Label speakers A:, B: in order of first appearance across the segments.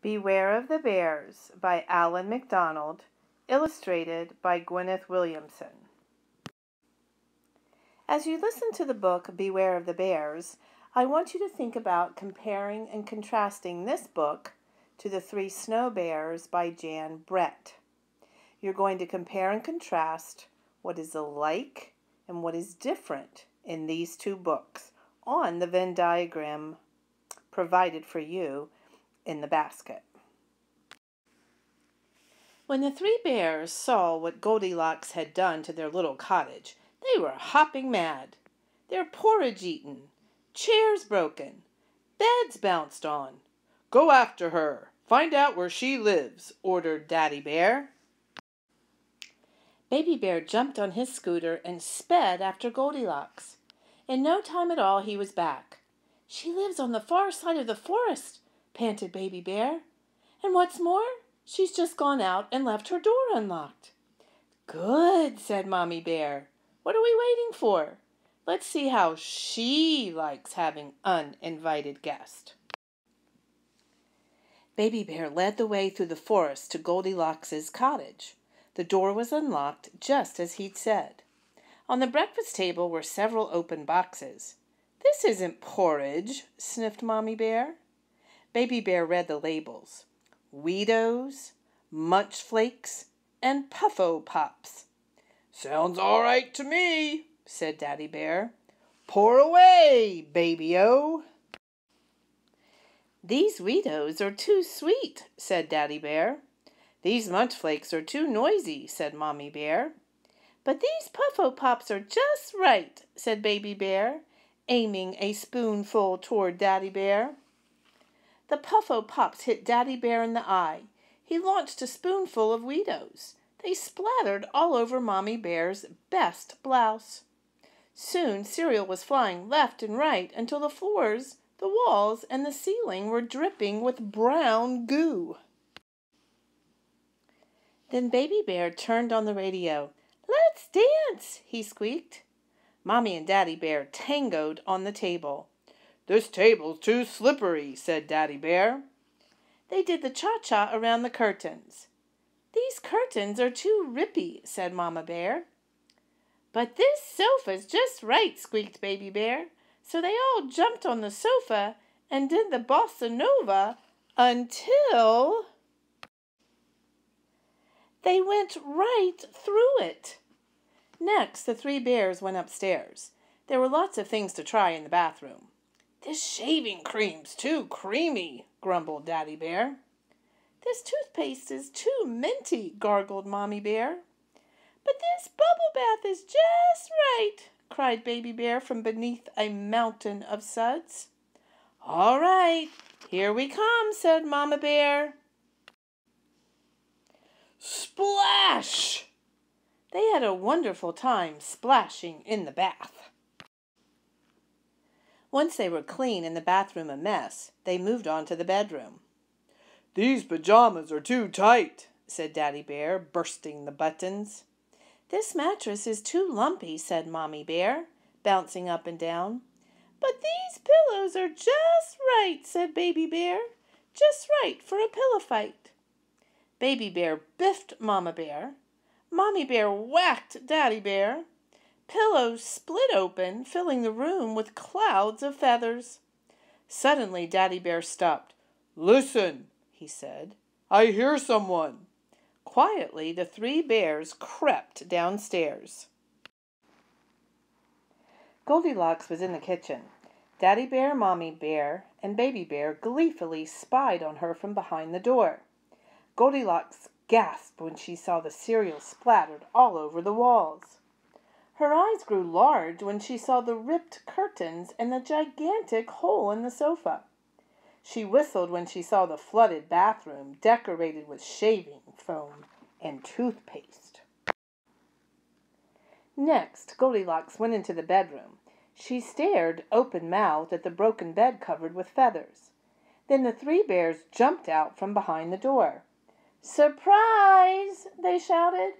A: Beware of the Bears by Alan MacDonald, illustrated by Gwyneth Williamson. As you listen to the book Beware of the Bears, I want you to think about comparing and contrasting this book to The Three Snow Bears by Jan Brett. You're going to compare and contrast what is alike and what is different in these two books on the Venn diagram provided for you in the basket. When the three bears saw what Goldilocks had done to their little cottage, they were hopping mad. Their porridge eaten, chairs broken, beds bounced on. "Go after her. Find out where she lives," ordered Daddy Bear. Baby Bear jumped on his scooter and sped after Goldilocks. In no time at all he was back. "She lives on the far side of the forest," panted Baby Bear. "And what's more, she's just gone out and left her door unlocked." "Good," said Mommy Bear. "What are we waiting for? Let's see how she likes having uninvited guests." Baby Bear led the way through the forest to Goldilocks' cottage. The door was unlocked just as he'd said. On the breakfast table were several open boxes. "This isn't porridge," sniffed Mommy Bear. Baby Bear read the labels: Weedos, Munch Flakes, and Puffo Pops. "Sounds all right to me," said Daddy Bear. "Pour away, Baby-O." "These Weedos are too sweet," said Daddy Bear. "These Munch Flakes are too noisy," said Mommy Bear. "But these Puffo Pops are just right," said Baby Bear, aiming a spoonful toward Daddy Bear. The Puffo Pops hit Daddy Bear in the eye. He launched a spoonful of Weedos. They splattered all over Mommy Bear's best blouse. Soon cereal was flying left and right until the floors, the walls, and the ceiling were dripping with brown goo. Then Baby Bear turned on the radio. "Let's dance," he squeaked. Mommy and Daddy Bear tangoed on the table. "This table's too slippery," said Daddy Bear. They did the cha-cha around the curtains. "These curtains are too rippy," said Mama Bear. "But this sofa's just right," squeaked Baby Bear. So they all jumped on the sofa and did the bossa nova until they went right through it. Next, the three bears went upstairs. There were lots of things to try in the bathroom. "This shaving cream's too creamy," grumbled Daddy Bear. "This toothpaste is too minty," gargled Mommy Bear. "But this bubble bath is just right," cried Baby Bear from beneath a mountain of suds. "All right, here we come," said Mama Bear. Splash! They had a wonderful time splashing in the bath. Once they were clean and the bathroom a mess, they moved on to the bedroom. "These pajamas are too tight," said Daddy Bear, bursting the buttons. "This mattress is too lumpy," said Mommy Bear, bouncing up and down. "But these pillows are just right," said Baby Bear. "Just right for a pillow fight." Baby Bear biffed Mama Bear. Mommy Bear whacked Daddy Bear. Pillows split open, filling the room with clouds of feathers. Suddenly Daddy Bear stopped. "Listen," he said. "I hear someone." Quietly, the three bears crept downstairs. Goldilocks was in the kitchen. Daddy Bear, Mommy Bear, and Baby Bear gleefully spied on her from behind the door. Goldilocks gasped when she saw the cereal splattered all over the walls. Her eyes grew large when she saw the ripped curtains and the gigantic hole in the sofa. She whistled when she saw the flooded bathroom decorated with shaving foam and toothpaste. Next, Goldilocks went into the bedroom. She stared open-mouthed at the broken bed covered with feathers. Then the three bears jumped out from behind the door. "Surprise!" they shouted.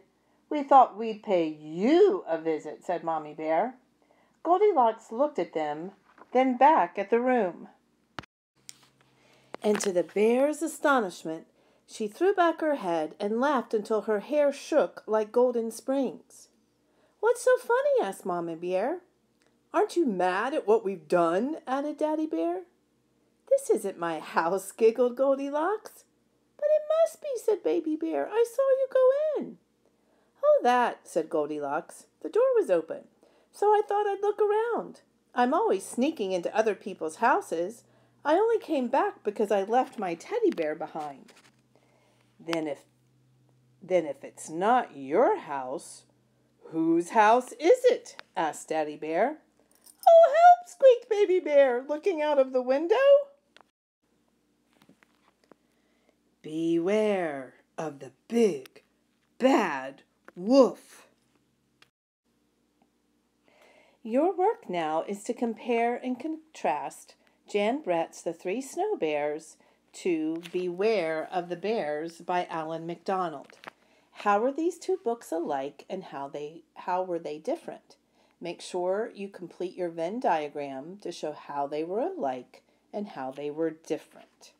A: "We thought we'd pay you a visit," said Mommy Bear. Goldilocks looked at them, then back at the room. And to the bear's astonishment, she threw back her head and laughed until her hair shook like golden springs. "What's so funny?" asked Mama Bear. "Aren't you mad at what we've done?" added Daddy Bear. "This isn't my house," giggled Goldilocks. "But it must be," said Baby Bear. "I saw you go in." "Oh, that," said Goldilocks. "The door was open, so I thought I'd look around. I'm always sneaking into other people's houses. I only came back because I left my teddy bear behind." Then if it's not your house, whose house is it?" asked Daddy Bear. "Oh, help!" squeaked Baby Bear, looking out of the window. Beware of the big, bad wolf. Your work now is to compare and contrast Jan Brett's The Three Snow Bears to Beware of the Bears by Alan MacDonald. How are these two books alike and how were they different? Make sure you complete your Venn diagram to show how they were alike and how they were different.